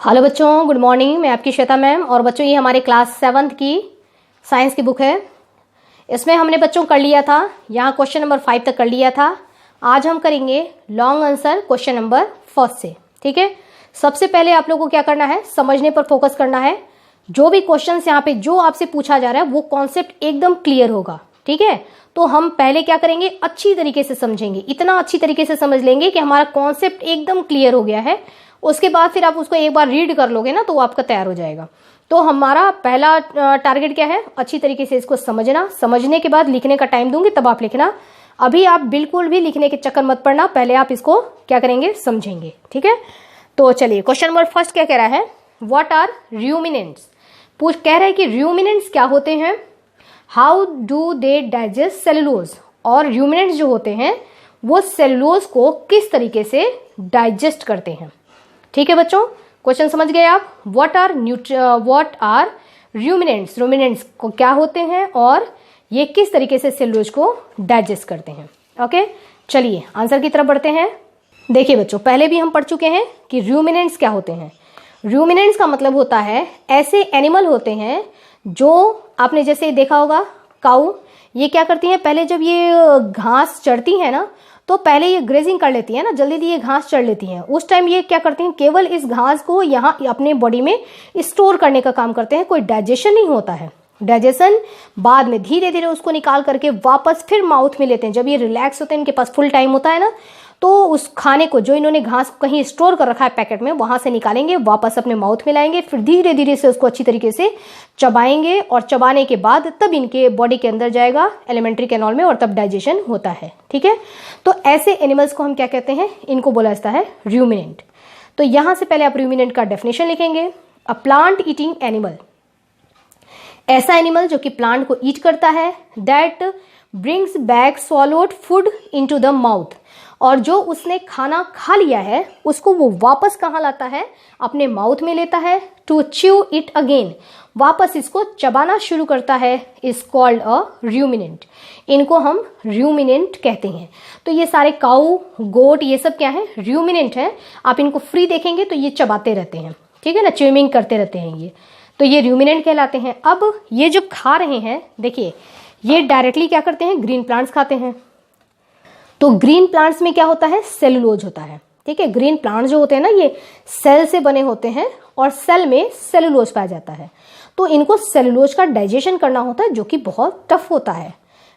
Hello बच्चों, good morning. मैं आपकी श्वेता मैम। और बच्चों, ये हमारे क्लास 7th की साइंस की बुक है। इसमें हमने बच्चों कर लिया था, यहाँ क्वेश्चन नंबर 5 तक कर लिया था। आज हम करेंगे लॉन्ग आंसर क्वेश्चन नंबर 1 से। ठीक है, सबसे पहले आप लोगों को क्या करना है, समझने पर फोकस करना है। जो भी क्वेश्चन यहाँ पे जो आपसे पूछा जा रहा है वो कॉन्सेप्ट एकदम क्लियर होगा। ठीक है, तो हम पहले क्या करेंगे, अच्छी तरीके से समझेंगे, इतना अच्छी तरीके से समझ लेंगे कि हमारा कॉन्सेप्ट एकदम क्लियर हो गया है। उसके बाद फिर आप उसको एक बार रीड कर लोगे ना तो वो आपका तैयार हो जाएगा। तो हमारा पहला टारगेट क्या है, अच्छी तरीके से इसको समझना। समझने के बाद लिखने का टाइम दूंगी तब आप लिखना। अभी आप बिल्कुल भी लिखने के चक्कर मत पड़ना, पहले आप इसको क्या करेंगे, समझेंगे। ठीक है, तो चलिए क्वेश्चन नंबर 1 क्या कह रहा है, व्हाट आर रूमिनेंट्स। कह रहा है कि रूमिनेंट्स क्या होते हैं, how do they digest cellulose. और रूमिनेंट्स जो होते हैं वो सेलुलोज को किस तरीके से डाइजेस्ट करते हैं। ठीक है बच्चों, क्वेश्चन समझ गए आप। व्हाट आर रूमिनेंट्स, रूमिनेंट्स को क्या होते हैं और ये किस तरीके से सेलुलोज को डाइजेस्ट करते हैं। ओके, चलिए आंसर की तरफ बढ़ते हैं। देखिए बच्चों, पहले भी हम पढ़ चुके हैं कि रूमिनेंट्स क्या होते हैं। रूमिनेंट्स का मतलब होता है ऐसे एनिमल होते हैं जो आपने जैसे देखा होगा काऊ, ये क्या करती हैं, पहले जब ये घास चढ़ती है ना तो पहले ये ग्रेजिंग कर लेती है ना, जल्दी ये घास चढ़ लेती हैं। उस टाइम ये क्या करती हैं, केवल इस घास को यहाँ अपने बॉडी में स्टोर करने का काम करते हैं। कोई डाइजेशन नहीं होता है। डाइजेशन बाद में धीरे धीरे उसको निकाल करके वापस फिर माउथ में लेते हैं। जब ये रिलैक्स होते हैं, इनके पास फुल टाइम होता है ना, तो उस खाने को जो इन्होंने घास कहीं स्टोर कर रखा है पैकेट में, वहां से निकालेंगे, वापस अपने माउथ में लाएंगे, फिर धीरे धीरे से उसको अच्छी तरीके से चबाएंगे और चबाने के बाद तब इनके बॉडी के अंदर जाएगा एलिमेंट्री कैनाल में और तब डाइजेशन होता है। ठीक है, तो ऐसे एनिमल्स को हम क्या कहते हैं, इनको बोला जाता है रूमिनेंट। तो यहां से पहले आप रूमिनेंट का डेफिनेशन लिखेंगे, अ प्लांट ईटिंग एनिमल, ऐसा एनिमल जो कि प्लांट को ईट करता है, that brings back swallowed food into the mouth, और जो उसने खाना खा लिया है उसको वो वापस कहाँ लाता है, अपने माउथ में लेता है। टू च्यू इट अगेन, वापस इसको चबाना शुरू करता है, इज कॉल्ड अ रूमिनेंट। इनको हम रूमिनेंट कहते हैं। तो ये सारे काऊ, गोट, ये सब क्या है, रूमिनेंट है। आप इनको फ्री देखेंगे तो ये चबाते रहते हैं, ठीक है ना, च्यूइंग करते रहते हैं ये, तो ये रूमिनेंट कहलाते हैं। अब ये जो खा रहे हैं, देखिए ये डायरेक्टली क्या करते हैं, ग्रीन प्लांट्स खाते हैं। तो ग्रीन प्लांट्स में क्या होता है, सेलुलोज होता है। ठीक है, ग्रीन प्लांट्स जो होते हैं ना ये सेल से बने होते हैं और सेल में सेलुलोज पाया जाता है। तो इनको सेलुलोज का डाइजेशन करना होता है जो कि बहुत टफ होता है।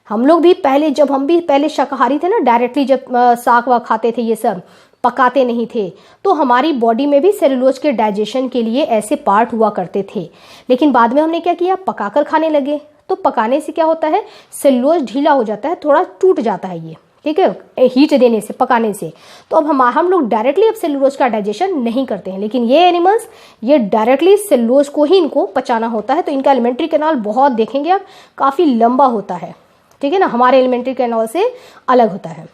हम लोग भी पहले, जब हम भी पहले शाकाहारी थे ना, डायरेक्टली जब साग वाग खाते थे, ये सब पकाते नहीं थे, तो हमारी बॉडी में भी सेलुलोज के डाइजेशन के लिए ऐसे पार्ट हुआ करते थे। लेकिन बाद में हमने क्या किया, पकाकर खाने लगे। तो पकाने से क्या होता है, सेलुलोज ढीला हो जाता है, थोड़ा टूट जाता है ये। ठीक है, हीट देने से, पकाने से। तो अब हम लोग डायरेक्टली अब सेलुलोज का डाइजेशन नहीं करते हैं, लेकिन ये एनिमल्स, ये डायरेक्टली सेलुलोज को ही इनको पचाना होता है। तो इनका एलिमेंट्री कैनाल बहुत देखेंगे आप, काफी लंबा होता है। ठीक है ना, हमारे एलिमेंट्री कैनाल से अलग होता है।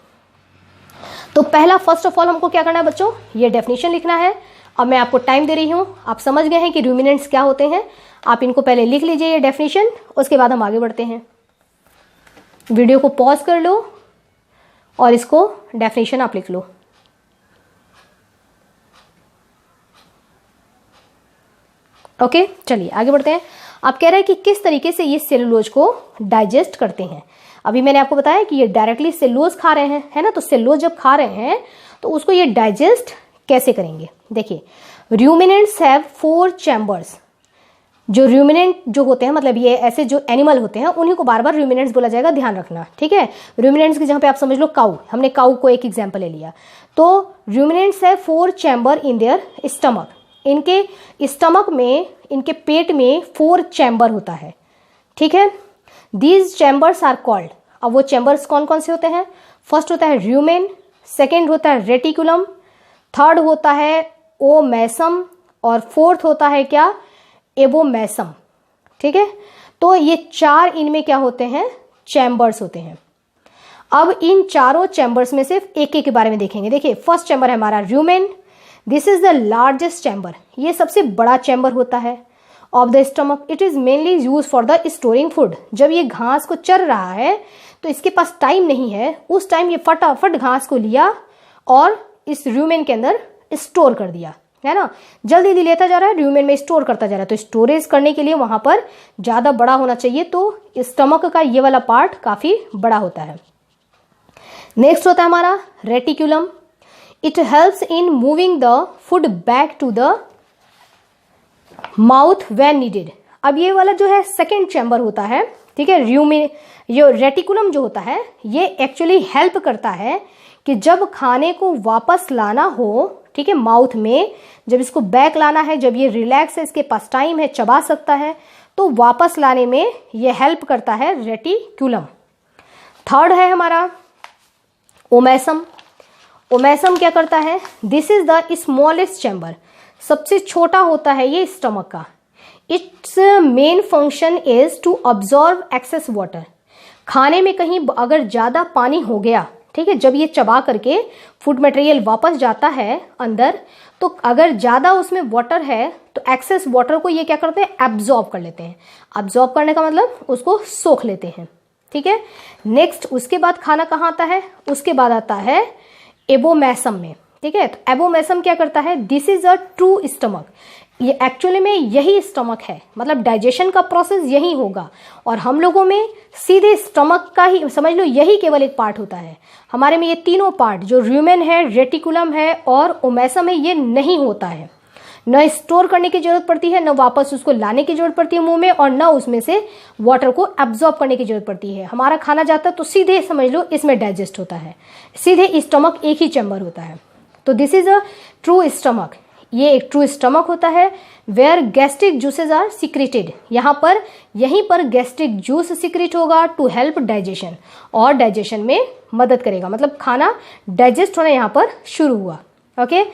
तो पहला, फर्स्ट ऑफ ऑल हमको क्या करना है बच्चों, ये डेफिनेशन लिखना है। अब मैं आपको टाइम दे रही हूँ, आप समझ गए हैं कि रूमिनेंट्स क्या होते हैं। आप इनको पहले लिख लीजिए ये डेफिनेशन, उसके बाद हम आगे बढ़ते हैं। वीडियो को पॉज कर लो और इसको डेफिनेशन आप लिख लो। ओके, चलिए आगे बढ़ते हैं। आप कह रहे हैं कि किस तरीके से ये सेलुलोज को डाइजेस्ट करते हैं। अभी मैंने आपको बताया कि ये डायरेक्टली सेलुलोज खा रहे हैं, है ना। तो सेलुलोज जब खा रहे हैं तो उसको ये डाइजेस्ट कैसे करेंगे। देखिए, रूमिनेंट्स हैव 4 चैम्बर्स। जो रूमिनेंट जो होते हैं, मतलब ये ऐसे जो एनिमल होते हैं, उन्हीं को बार बार रूमिनेंट्स बोला जाएगा, ध्यान रखना। ठीक है, रूमिनेंट्स की जगह पे आप समझ लो काऊ, हमने काऊ को एक एग्जांपल ले लिया। तो रूमिनेंट्स है 4 चैम्बर इन देयर स्टमक, इनके स्टमक में, इनके पेट में 4 चैम्बर होता है। ठीक है, दीज चैम्बर्स आर कॉल्ड। अब वो चैम्बर्स कौन कौन से होते हैं, फर्स्ट होता है रूमेन, सेकेंड होता है रेटिकुलम, थर्ड होता है ओमैसम, और फोर्थ होता है क्या, एबोमैसम। ठीक है, तो ये 4 इनमें क्या होते हैं, चैम्बर्स होते हैं। अब इन चारों चैम्बर्स में सिर्फ एक एक के बारे में देखेंगे। देखिए, फर्स्ट चैम्बर है हमारा rumen, this is the largest chamber, ये सबसे बड़ा चैम्बर होता है of the stomach. It is mainly use for the storing food. जब ये घास को चर रहा है तो इसके पास टाइम नहीं है, उस टाइम ये फटाफट घास को लिया और इस रूमेन के अंदर स्टोर कर दिया। है ना, जल्दी जल्दी लेता जा रहा है, ल्यूमेन में स्टोर करता जा रहा है। तो स्टोरेज करने के लिए वहां पर ज्यादा बड़ा होना चाहिए, तो स्टमक का ये वाला पार्ट काफी बड़ा होता है। नेक्स्ट होता है हमारा reticulum. It helps in moving the food back to the mouth when needed. अब ये वाला जो है सेकेंड चैम्बर होता है, ठीक है। ये रेटिकुलम जो होता है ये एक्चुअली हेल्प करता है कि जब खाने को वापस लाना हो, ठीक है, माउथ में जब इसको बैक लाना है, जब ये रिलैक्स है, इसके पास टाइम है, चबा सकता है, तो वापस लाने में ये हेल्प करता है रेटिकुलम। थर्ड है हमारा ओमेसम। ओमेसम क्या करता है? This is the smallest chamber, सबसे छोटा होता है ये स्टमक का। Its main function is to absorb excess water. खाने में कहीं अगर ज्यादा पानी हो गया, ठीक है, जब ये चबा करके फूड मटेरियल वापस जाता है अंदर, तो अगर ज्यादा उसमें वाटर है तो एक्सेस वाटर को ये क्या करते हैं? एब्जॉर्ब कर लेते हैं। एब्जॉर्ब करने का मतलब उसको सोख लेते हैं, ठीक है। नेक्स्ट उसके बाद खाना कहाँ आता है? उसके बाद आता है एबोमेसम में, ठीक है। तो एबोमेसम क्या करता है? This is a true stomach. ये एक्चुअली में यही स्टमक है, मतलब डाइजेशन का प्रोसेस यही होगा, और हम लोगों में सीधे स्टमक का ही समझ लो यही केवल एक पार्ट होता है। हमारे में ये तीनों पार्ट जो ल्यूमेन है, रेटिकुलम है और ओमेसम है, ये नहीं होता है। न स्टोर करने की जरूरत पड़ती है, न वापस उसको लाने की जरूरत पड़ती है मुंह में, और न उसमें से वाटर को एब्जॉर्ब करने की जरूरत पड़ती है। हमारा खाना जाता है तो सीधे समझ लो इसमें डाइजेस्ट होता है, सीधे स्टमक एक ही चैम्बर होता है। तो this is a true stomach. ये एक ट्रू स्टमक होता है where gastric juices are secreted. यहाँ पर यहीं पर गैस्ट्रिक जूस सिक्रेट होगा टू हेल्प डाइजेशन, और डाइजेशन में मदद करेगा, मतलब खाना डाइजेस्ट होना यहाँ पर शुरू हुआ। Okay,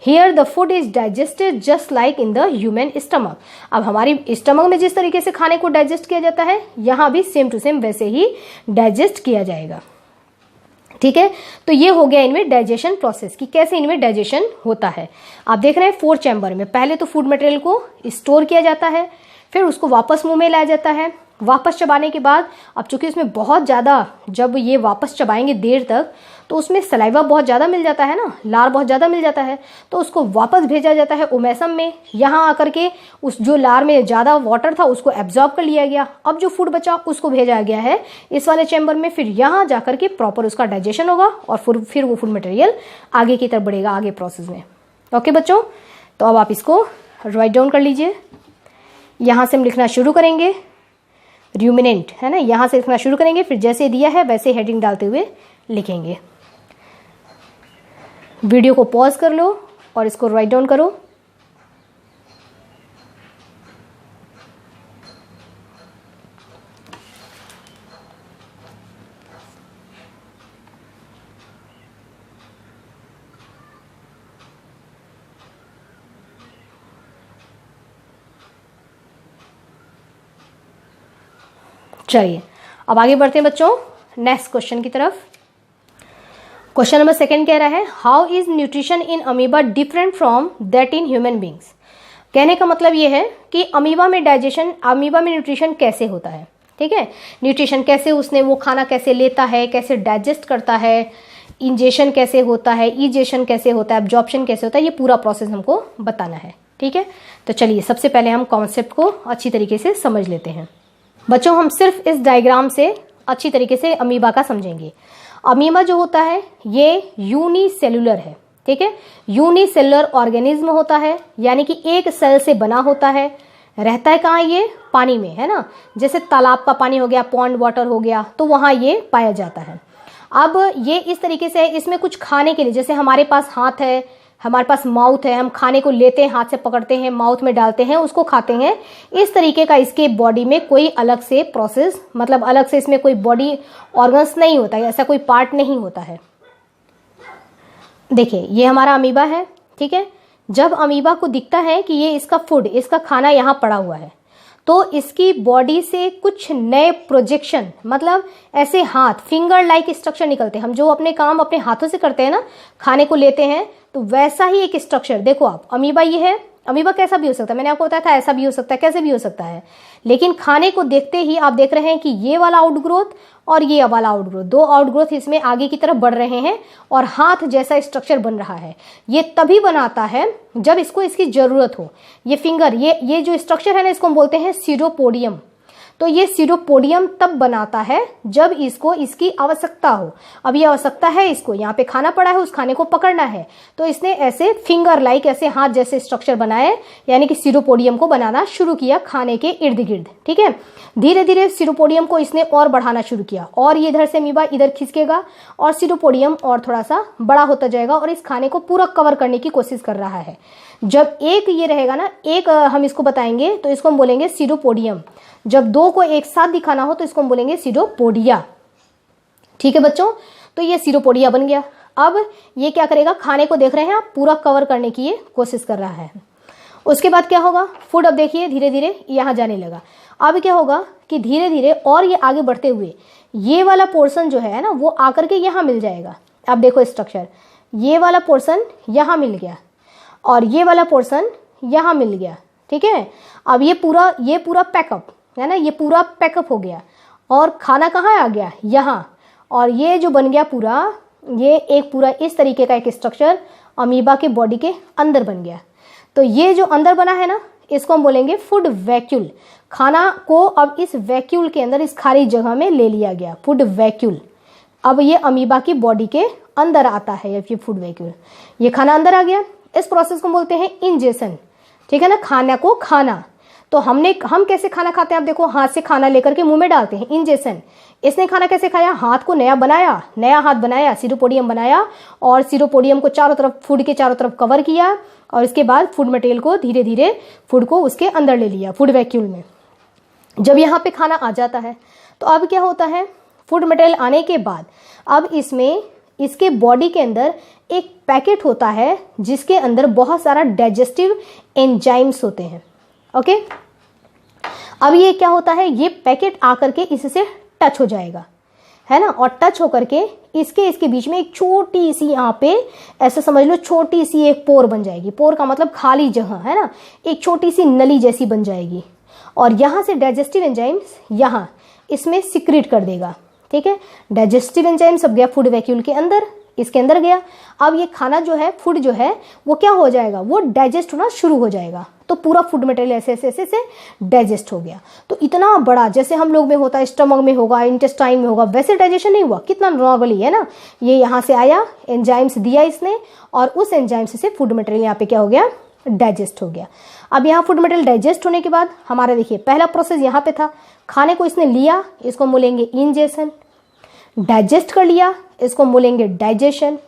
here the food is digested just like in the human stomach. अब हमारी स्टमक में जिस तरीके से खाने को डाइजेस्ट किया जाता है, यहाँ भी सेम टू सेम वैसे ही डाइजेस्ट किया जाएगा, ठीक है। तो ये हो गया इनमें डाइजेशन प्रोसेस कि कैसे इनमें डाइजेशन होता है। आप देख रहे हैं 4 चैम्बर में पहले तो फूड मटेरियल को स्टोर किया जाता है, फिर उसको वापस मुंह में लाया जाता है। वापस चबाने के बाद अब चूंकि उसमें बहुत ज़्यादा, जब ये वापस चबाएंगे देर तक, तो उसमें सलाइवा बहुत ज़्यादा मिल जाता है ना, लार बहुत ज़्यादा मिल जाता है, तो उसको वापस भेजा जाता है ओमेसम में। यहाँ आकर के उस जो लार में ज़्यादा वाटर था उसको एब्जॉर्ब कर लिया गया। अब जो फूड बचा उसको भेजा गया है इस वाले चैम्बर में, फिर यहाँ जाकर के प्रॉपर उसका डाइजेशन होगा और फिर वो फूड मटेरियल आगे की तरफ बढ़ेगा आगे प्रोसेस में। ओके बच्चों, तो अब आप इसको राइट डाउन कर लीजिए। यहाँ से हम लिखना शुरू करेंगे, रूमिनेंट है ना, यहाँ से लिखना शुरू करेंगे, फिर जैसे दिया है वैसे हेडिंग डालते हुए लिखेंगे। वीडियो को पॉज कर लो और इसको राइट डाउन करो। चलिए अब आगे बढ़ते हैं बच्चों नेक्स्ट क्वेश्चन की तरफ। क्वेश्चन नंबर 2 कह रहा है how is nutrition in amoeba different from that in human beings. कहने का मतलब ये है कि अमीबा में न्यूट्रिशन कैसे होता है, ठीक है। न्यूट्रिशन कैसे, उसने वो खाना कैसे लेता है, कैसे डाइजेस्ट करता है, इंजेशन कैसे होता है, इजेशन कैसे होता है, एब्जॉर्प्शन कैसे होता है, ये पूरा प्रोसेस हमको बताना है, ठीक है। तो चलिए सबसे पहले हम कॉन्सेप्ट को अच्छी तरीके से समझ लेते हैं। बच्चों हम सिर्फ इस डायग्राम से अच्छी तरीके से अमीबा का समझेंगे। अमीबा जो होता है ये यूनिसेलुलर है, ठीक है। यूनिसेलुलर ऑर्गेनिज्म होता है, यानी कि एक सेल से बना होता है। रहता है कहाँ? ये पानी में, है ना। जैसे तालाब का पानी हो गया, पॉन्ड वाटर हो गया, तो वहाँ ये पाया जाता है। अब ये इस तरीके से है, इसमें कुछ खाने के लिए, जैसे हमारे पास हाथ है, हमारे पास माउथ है, हम खाने को लेते हैं, हाथ से पकड़ते हैं, माउथ में डालते हैं, उसको खाते हैं। इस तरीके का इसके बॉडी में कोई अलग से प्रोसेस, मतलब अलग से इसमें कोई बॉडी ऑर्गन्स नहीं होता है, ऐसा कोई पार्ट नहीं होता है। देखिए ये हमारा अमीबा है, ठीक है। जब अमीबा को दिखता है कि ये इसका फूड, इसका खाना यहाँ पड़ा हुआ है, तो इसकी बॉडी से कुछ नए प्रोजेक्शन, मतलब ऐसे हाथ, फिंगर लाइक स्ट्रक्चर निकलते हैं। हम जो अपने काम अपने हाथों से करते हैं ना, खाने को लेते हैं, तो वैसा ही एक स्ट्रक्चर। देखो आप, अमीबा ये है, अमीबा कैसा भी हो सकता है, मैंने आपको बताया था ऐसा भी हो सकता है, कैसे भी हो सकता है, लेकिन खाने को देखते ही आप देख रहे हैं कि ये वाला आउटग्रोथ और ये वाला आउटग्रोथ, दो आउटग्रोथ इसमें आगे की तरफ बढ़ रहे हैं और हाथ जैसा स्ट्रक्चर बन रहा है। ये तभी बनाता है जब इसको इसकी जरूरत हो। ये फिंगर, ये जो स्ट्रक्चर है ना, इसको हम बोलते हैं सीडोपोडियम। तो ये सीडोपोडियम तब बनाता है जब इसको इसकी आवश्यकता हो। अब ये आवश्यकता है, इसको यहाँ पे खाना पड़ा है, उस खाने को पकड़ना है, तो इसने ऐसे फिंगर लाइक ऐसे हाथ जैसे स्ट्रक्चर बनाए, यानी कि सीडोपोडियम को बनाना शुरू किया खाने के इर्द गिर्द। ठीक है, धीरे धीरे सीडोपोडियम को इसने और बढ़ाना शुरू किया और ये इधर से अमीबा इधर खिसकेगा और सीडोपोडियम और थोड़ा सा बड़ा होता जाएगा और इस खाने को पूरा कवर करने की कोशिश कर रहा है। जब एक ये रहेगा ना, एक हम इसको बताएंगे तो इसको हम बोलेंगे सीडोपोडियम। जब दो को एक साथ दिखाना हो तो इसको हम बोलेंगे सीडोपोडिया। ठीक है बच्चों, तो ये सीडोपोडिया बन गया। अब ये क्या करेगा, खाने को देख रहे हैं आप, पूरा कवर करने की ये कोशिश कर रहा है। उसके बाद क्या होगा, फूड अब देखिए धीरे धीरे यहाँ जाने लगा। अब क्या होगा कि धीरे धीरे और ये आगे बढ़ते हुए ये वाला पोर्शन जो है ना, वो आकर के यहाँ मिल जाएगा। अब देखो स्ट्रक्चर, ये वाला पोर्शन यहाँ मिल गया और ये वाला पोर्शन यहाँ मिल गया। ठीक है, अब ये पूरा पैकअप है ना, ये पूरा पैकअप हो गया और खाना कहाँ आ गया, यहाँ। और ये जो बन गया पूरा, ये एक पूरा इस तरीके का एक स्ट्रक्चर अमीबा के बॉडी के अंदर बन गया। तो ये जो अंदर बना है ना, इसको हम बोलेंगे फूड वैक्यूल। खाना को अब इस वैक्यूल के अंदर, इस खाली जगह में ले लिया गया, फूड वैक्यूल। अब ये अमीबा की बॉडी के अंदर आता है ये फूड वैक्यूल। ये खाना अंदर आ गया, इस प्रोसेस को बोलते हैं इंजेशन। ठीक है ना, खाना को खाना। तो हम कैसे खाना खाते हैं, आप देखो हाथ से खाना लेकर के मुंह में डालते हैं, इंजेशन। इसने खाना कैसे खाया, हाथ को नया बनाया, नया हाथ बनाया, सीडोपोडियम बनाया और सीडोपोडियम को चारों तरफ, फूड के चारों तरफ कवर किया और इसके बाद फूड मटेरियल को धीरे धीरे फूड को उसके अंदर ले लिया, फूड वैक्यूल में। जब यहाँ पे खाना आ जाता है तो अब क्या होता है, फूड मटेरियल आने के बाद अब इसमें, इसके बॉडी के अंदर एक पैकेट होता है जिसके अंदर बहुत सारा डाइजेस्टिव एंजाइम्स होते हैं। ओके, अब ये क्या होता है, ये पैकेट आकर के इससे टच हो जाएगा, है ना, और टच होकर के इसके बीच में एक छोटी सी, यहाँ पे ऐसा समझ लो छोटी सी एक पोर बन जाएगी। पोर का मतलब खाली जगह, है ना, एक छोटी सी नली जैसी बन जाएगी और यहाँ से डाइजेस्टिव एंजाइम्स यहाँ इसमें सिक्रीट कर देगा। ठीक है, डाइजेस्टिव एंजाइम्स अब गया फूड वैक्यूल के अंदर, इसके अंदर गया। अब ये खाना जो है, फूड जो है, वो क्या हो जाएगा, वो डाइजेस्ट होना शुरू हो जाएगा। तो पूरा फूड मटेरियल ऐसे ऐसे ऐसे से डाइजेस्ट हो गया। तो इतना बड़ा, जैसे हम लोग में होता है, स्टमक में होगा, इंटेस्टाइन में होगा, वैसे डाइजेशन नहीं हुआ, कितना नॉर्मली, है ना। ये यहाँ से आया, एंजाइम्स दिया इसने और उस एंजाइम्स से फूड मटेरियल यहाँ पे क्या हो गया, डाइजेस्ट हो गया। अब यहाँ फूड मटेरियल डाइजेस्ट होने के बाद हमारा देखिए पहला प्रोसेस यहाँ पे था, खाने को इसने लिया, इसको बोलेंगे इंजेशन। डाइजेस्ट कर लिया, इसको बोलेंगे डाइजेशन।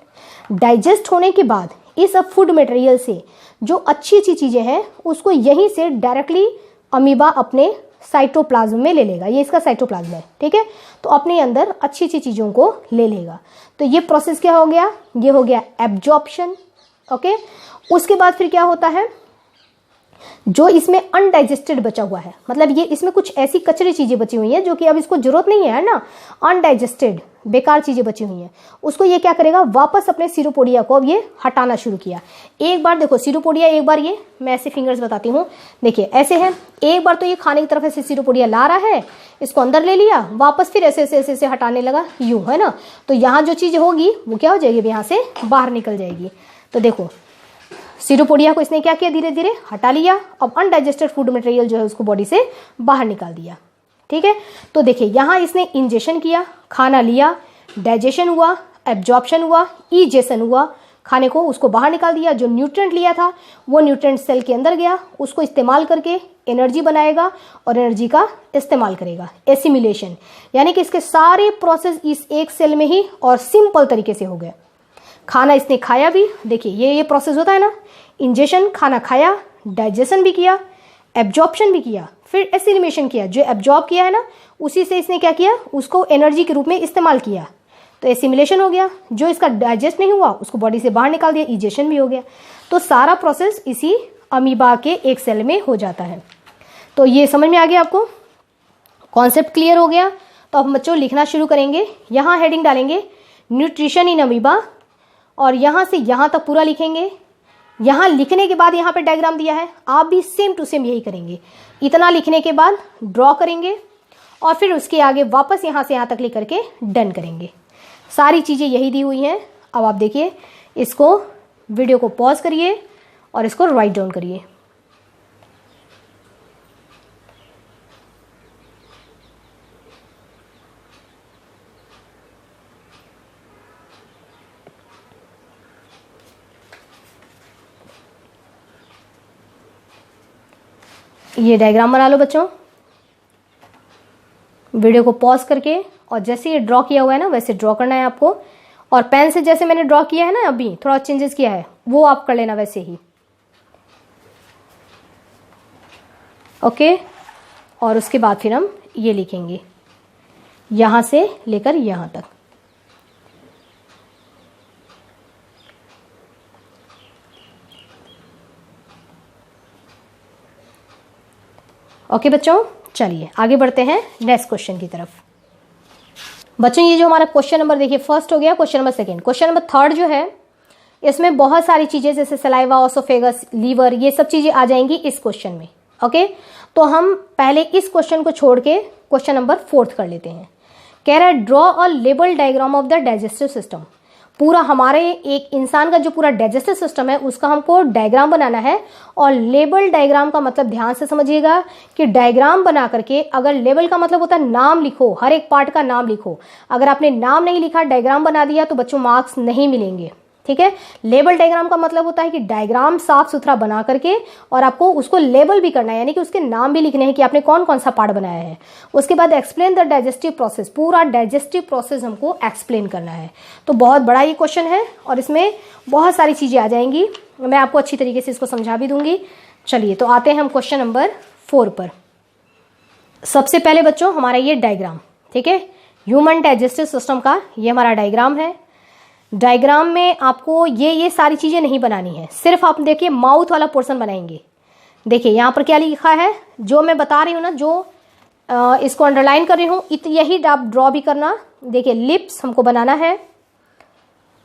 डाइजेस्ट होने के बाद इस अब फूड मटेरियल से जो अच्छी अच्छी चीजें हैं उसको यहीं से डायरेक्टली अमीबा अपने साइटोप्लाज्म में ले लेगा। ये इसका साइटोप्लाज्म है। ठीक है, तो अपने अंदर अच्छी अच्छी चीजों को ले लेगा। तो ये प्रोसेस क्या हो गया, ये हो गया एब्जॉर्प्शन। ओके, उसके बाद फिर क्या होता है, जो इसमें अनडाइजेस्टेड बचा हुआ है, मतलब ये इसमें कुछ ऐसी कचरी चीजें बची हुई हैं जो कि अब इसको जरूरत नहीं है ना, अनडाइजेस्टेड बेकार चीजें बची हुई हैं, उसको ये क्या करेगा, वापस अपने सीडोपोडिया को अब ये हटाना शुरू किया। एक बार देखो सीडोपोडिया, एक बार ये मैं ऐसे फिंगर्स बताती हूँ, देखिए ऐसे है, एक बार तो ये खाने की तरफ ऐसे सीडोपोडिया ला रहा है, इसको अंदर ले लिया, वापस फिर ऐसे ऐसे ऐसे ऐसे हटाने लगा, यूं, है ना। तो यहाँ जो चीज होगी वो क्या हो जाएगी, यहाँ से बाहर निकल जाएगी। तो देखो सीडोपोडिया को इसने क्या किया, धीरे धीरे हटा लिया। अब अनडाइजेस्टेड फूड मटेरियल जो है उसको बॉडी से बाहर निकाल दिया। ठीक है, तो देखिए यहाँ इसने इंजेशन किया, खाना लिया, डाइजेशन हुआ, एब्जॉर्प्शन हुआ, इजेशन हुआ, खाने को उसको बाहर निकाल दिया। जो न्यूट्रिएंट लिया था वो न्यूट्रिएंट सेल के अंदर गया, उसको इस्तेमाल करके एनर्जी बनाएगा और एनर्जी का इस्तेमाल करेगा। एसिमिलेशन, यानी कि इसके सारे प्रोसेस इस एक सेल में ही और सिंपल तरीके से हो गए। खाना इसने खाया भी, देखिए ये प्रोसेस होता है ना, इंजेशन, खाना खाया, डाइजेशन भी किया, एब्जॉर्प्शन भी किया, फिर एसिमिलेशन किया। जो एब्जॉर्ब किया है ना उसी से इसने क्या किया, उसको एनर्जी के रूप में इस्तेमाल किया, तो एसिमिलेशन हो गया। जो इसका डाइजेस्ट नहीं हुआ उसको बॉडी से बाहर निकाल दिया, इजेशन भी हो गया। तो सारा प्रोसेस इसी अमीबा के एक सेल में हो जाता है। तो ये समझ में आ गया आपको, कॉन्सेप्ट क्लियर हो गया। तो अब बच्चों लिखना शुरू करेंगे, यहाँ हेडिंग डालेंगे न्यूट्रिशन इन अमीबा और यहाँ से यहाँ तक पूरा लिखेंगे यहाँ लिखने के बाद यहाँ पे डायग्राम दिया है, आप भी सेम टू सेम यही करेंगे। इतना लिखने के बाद ड्रॉ करेंगे और फिर उसके आगे वापस यहाँ से यहाँ तक लिख करके डन करेंगे। सारी चीज़ें यही दी हुई हैं। अब आप देखिए, इसको वीडियो को पॉज करिए और इसको राइट डाउन करिए। ये डायग्राम बना लो बच्चों, वीडियो को पॉज करके, और जैसे ये ड्रॉ किया हुआ है ना वैसे ड्रॉ करना है आपको। और पेन से जैसे मैंने ड्रॉ किया है ना, अभी थोड़ा चेंजेस किया है, वो आप कर लेना वैसे ही। ओके, और उसके बाद फिर हम ये लिखेंगे यहाँ से लेकर यहाँ तक। ओके बच्चों, चलिए आगे बढ़ते हैं नेक्स्ट क्वेश्चन की तरफ। बच्चों ये जो हमारा क्वेश्चन नंबर देखिए फर्स्ट हो गया, question number second. Question number third जो है, इसमें बहुत सारी चीजें जैसे सलाइवा, ऑसोफेगस, लीवर, ये सब चीजें आ जाएंगी इस क्वेश्चन में। ओके, तो हम पहले इस क्वेश्चन को छोड़ के क्वेश्चन नंबर फोर्थ कर लेते हैं। कह रहा है draw a label diagram of the digestive system. पूरा हमारे एक इंसान का जो पूरा डाइजेस्टिव सिस्टम है उसका हमको डायग्राम बनाना है। और लेबल डायग्राम का मतलब ध्यान से समझिएगा कि डायग्राम बना करके, अगर लेबल का मतलब होता है नाम लिखो, हर एक पार्ट का नाम लिखो। अगर आपने नाम नहीं लिखा, डायग्राम बना दिया, तो बच्चों मार्क्स नहीं मिलेंगे। ठीक है, लेबल डायग्राम का मतलब होता है कि डायग्राम साफ सुथरा बना करके और आपको उसको लेबल भी करना है, यानी कि उसके नाम भी लिखने हैं कि आपने कौन कौन सा पार्ट बनाया है। उसके बाद एक्सप्लेन द डाइजेस्टिव प्रोसेस, पूरा डाइजेस्टिव प्रोसेस हमको एक्सप्लेन करना है। तो बहुत बड़ा ये क्वेश्चन है और इसमें बहुत सारी चीजें आ जाएंगी, मैं आपको अच्छी तरीके से इसको समझा भी दूंगी। चलिए तो आते हैं हम क्वेश्चन नंबर 4 पर। सबसे पहले बच्चों हमारा ये डायग्राम, ठीक है, ह्यूमन डाइजेस्टिव सिस्टम का ये हमारा डायग्राम है। डायग्राम में आपको ये सारी चीजें नहीं बनानी है, सिर्फ आप देखिए माउथ वाला पोर्शन बनाएंगे। देखिए यहाँ पर क्या लिखा है, जो मैं बता रही हूँ ना, जो इसको अंडरलाइन कर रही हूँ, यही आप ड्रॉ भी करना। देखिए लिप्स हमको बनाना है,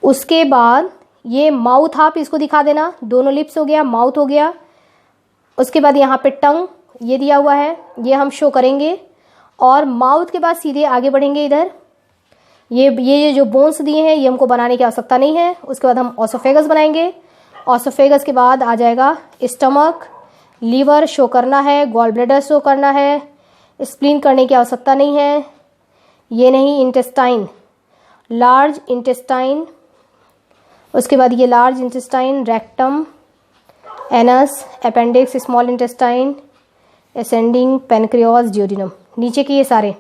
उसके बाद ये माउथ आप इसको दिखा देना, दोनों लिप्स हो गया, माउथ हो गया। उसके बाद यहाँ पे टंग ये दिया हुआ है, ये हम शो करेंगे। और माउथ के बाद सीधे आगे बढ़ेंगे इधर, ये जो बोन्स दिए हैं ये हमको बनाने की आवश्यकता नहीं है। उसके बाद हम ऑसोफेगस बनाएंगे। ऑसोफेगस के बाद आ जाएगा स्टमक, लीवर शो करना है, गॉल ब्लैडर शो करना है, स्प्लीन करने की आवश्यकता नहीं है, ये नहीं, इंटेस्टाइन, लार्ज इंटेस्टाइन। उसके बाद ये large intestine, rectum, anus, appendix, small intestine, ascending, pancreas, duodenum. नीचे के ये सारे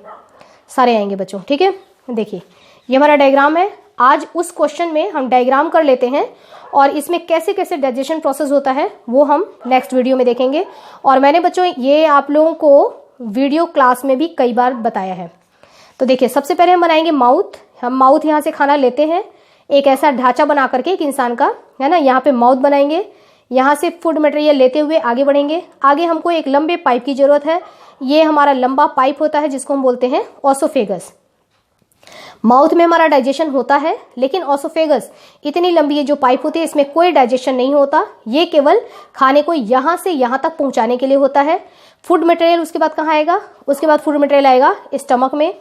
आएंगे बच्चों। ठीक है, देखिए ये हमारा डायग्राम है। आज उस क्वेश्चन में हम डायग्राम कर लेते हैं और इसमें कैसे कैसे डाइजेशन प्रोसेस होता है वो हम नेक्स्ट वीडियो में देखेंगे। और मैंने बच्चों ये आप लोगों को वीडियो क्लास में भी कई बार बताया है। तो देखिए सबसे पहले हम बनाएंगे माउथ। हम माउथ यहाँ से खाना लेते हैं, एक ऐसा ढांचा बना करके एक इंसान का, है ना, यहाँ पे माउथ बनाएंगे। यहाँ से फूड मटेरियल लेते हुए आगे बढ़ेंगे। आगे हमको एक लंबे पाइप की जरूरत है, ये हमारा लंबा पाइप होता है जिसको हम बोलते हैं ऑसोफेगस। माउथ में हमारा डाइजेशन होता है, लेकिन ऑसोफेगस इतनी लंबी जो पाइप होती है इसमें कोई डाइजेशन नहीं होता, ये केवल खाने को यहाँ से यहाँ तक पहुँचाने के लिए होता है। फूड मटेरियल उसके बाद कहाँ आएगा, उसके बाद फूड मटेरियल आएगा स्टमक में।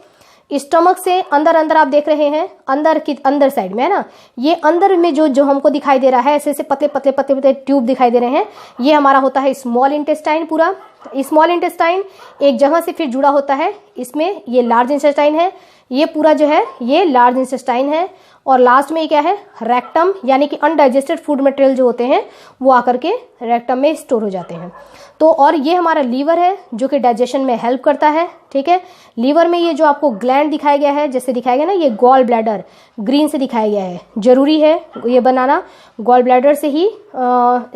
स्टमक से अंदर आप देख रहे हैं, अंदर साइड में है ना, ये अंदर में जो हमको दिखाई दे रहा है, ऐसे पतले ट्यूब दिखाई दे रहे हैं, ये हमारा होता है स्मॉल इंटेस्टाइन। पूरा स्मॉल इंटेस्टाइन एक जगह से फिर जुड़ा होता है, इसमें ये लार्ज इंटेस्टाइन है, ये पूरा जो है ये लार्ज इंटेस्टाइन है। और लास्ट में क्या है, रेक्टम, यानी कि अनडाइजेस्टेड फूड मटेरियल जो होते हैं वो आकर के रेक्टम में स्टोर हो जाते हैं। तो और ये हमारा लीवर है जो कि डाइजेशन में हेल्प करता है। ठीक है, लीवर में ये जो आपको ग्लैंड दिखाया गया है, जैसे दिखाया गया ना, ये गॉल ब्लैडर ग्रीन से दिखाया गया है, जरूरी है ये बनाना। गॉल ब्लैडर से ही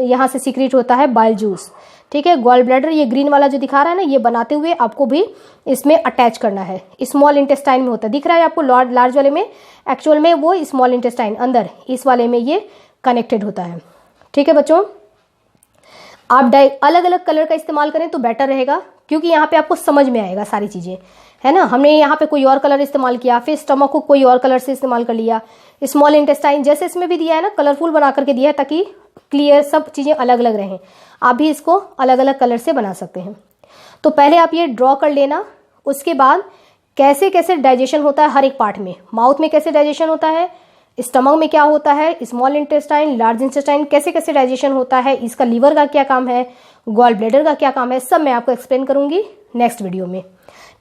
यहाँ से सीक्रेट होता है बाइल जूस। ठीक है, गॉल ब्लैडर ये ग्रीन वाला जो दिखा रहा है ना, ये बनाते हुए आपको भी इसमें अटैच करना है। स्मॉल इंटेस्टाइन में होता है, दिख रहा है आपको लार्ज वाले में, एक्चुअल में वो स्मॉल इंटेस्टाइन अंदर इस वाले में ये कनेक्टेड होता है। ठीक है बच्चों, आप अलग अलग कलर का इस्तेमाल करें तो बेटर रहेगा, क्योंकि यहाँ पे आपको समझ में आएगा सारी चीज़ें, है ना। हमने यहाँ पे कोई और कलर इस्तेमाल किया, फिर स्टमक को कोई और कलर से इस्तेमाल कर लिया, स्मॉल इंटेस्टाइन, जैसे इसमें भी दिया है ना, कलरफुल बना करके दिया है ताकि क्लियर सब चीज़ें अलग अलग रहें। आप भी इसको अलग अलग कलर से बना सकते हैं। तो पहले आप ये ड्रॉ कर लेना, उसके बाद कैसे कैसे डाइजेशन होता है हर एक पार्ट में। माउथ में कैसे डाइजेशन होता है, स्टमक में क्या होता है, स्मॉल इंटेस्टाइन, लार्ज इंटेस्टाइन कैसे कैसे डाइजेशन होता है, इसका लीवर का क्या काम है, गॉल ब्लैडर का क्या काम है, सब मैं आपको एक्सप्लेन करूंगी नेक्स्ट वीडियो में।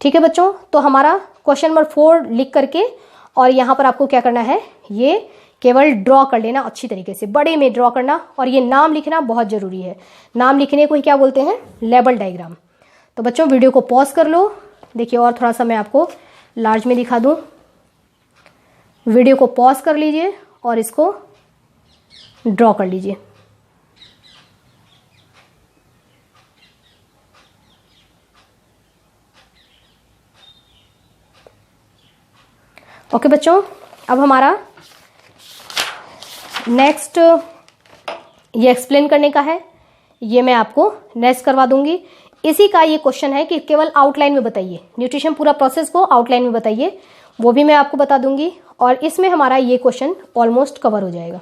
ठीक है बच्चों, तो हमारा क्वेश्चन नंबर 4 लिख करके और यहाँ पर आपको क्या करना है, ये केवल ड्रॉ कर लेना अच्छी तरीके से, बड़े में ड्रॉ करना, और ये नाम लिखना बहुत ज़रूरी है। नाम लिखने को ही क्या बोलते हैं, लेबल डायग्राम। तो बच्चों वीडियो को पॉज कर लो, देखिए और थोड़ा सा मैं आपको लार्ज में दिखा दूँ। वीडियो को पॉज कर लीजिए और इसको ड्रॉ कर लीजिए। ओके बच्चों, अब हमारा नेक्स्ट ये एक्सप्लेन करने का है, ये मैं आपको नेक्स्ट करवा दूंगी। इसी का ये क्वेश्चन है कि केवल आउटलाइन में बताइए, न्यूट्रिशन पूरा प्रोसेस को आउटलाइन में बताइए, वो भी मैं आपको बता दूंगी। और इसमें हमारा ये क्वेश्चन ऑलमोस्ट कवर हो जाएगा।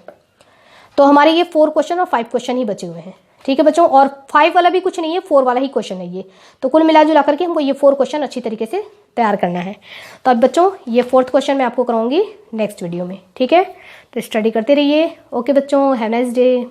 तो हमारे ये 4 क्वेश्चन और 5 क्वेश्चन ही बचे हुए हैं। ठीक है बच्चों, और 5 वाला भी कुछ नहीं है, 4 वाला ही क्वेश्चन है ये। तो कुल मिला जुला करके हमको ये 4 क्वेश्चन अच्छी तरीके से तैयार करना है। तो अब बच्चों ये 4th क्वेश्चन मैं आपको कराऊंगी नेक्स्ट वीडियो में। ठीक है, तो स्टडी करते रहिए। ओके बच्चों, हैव नाइस डे।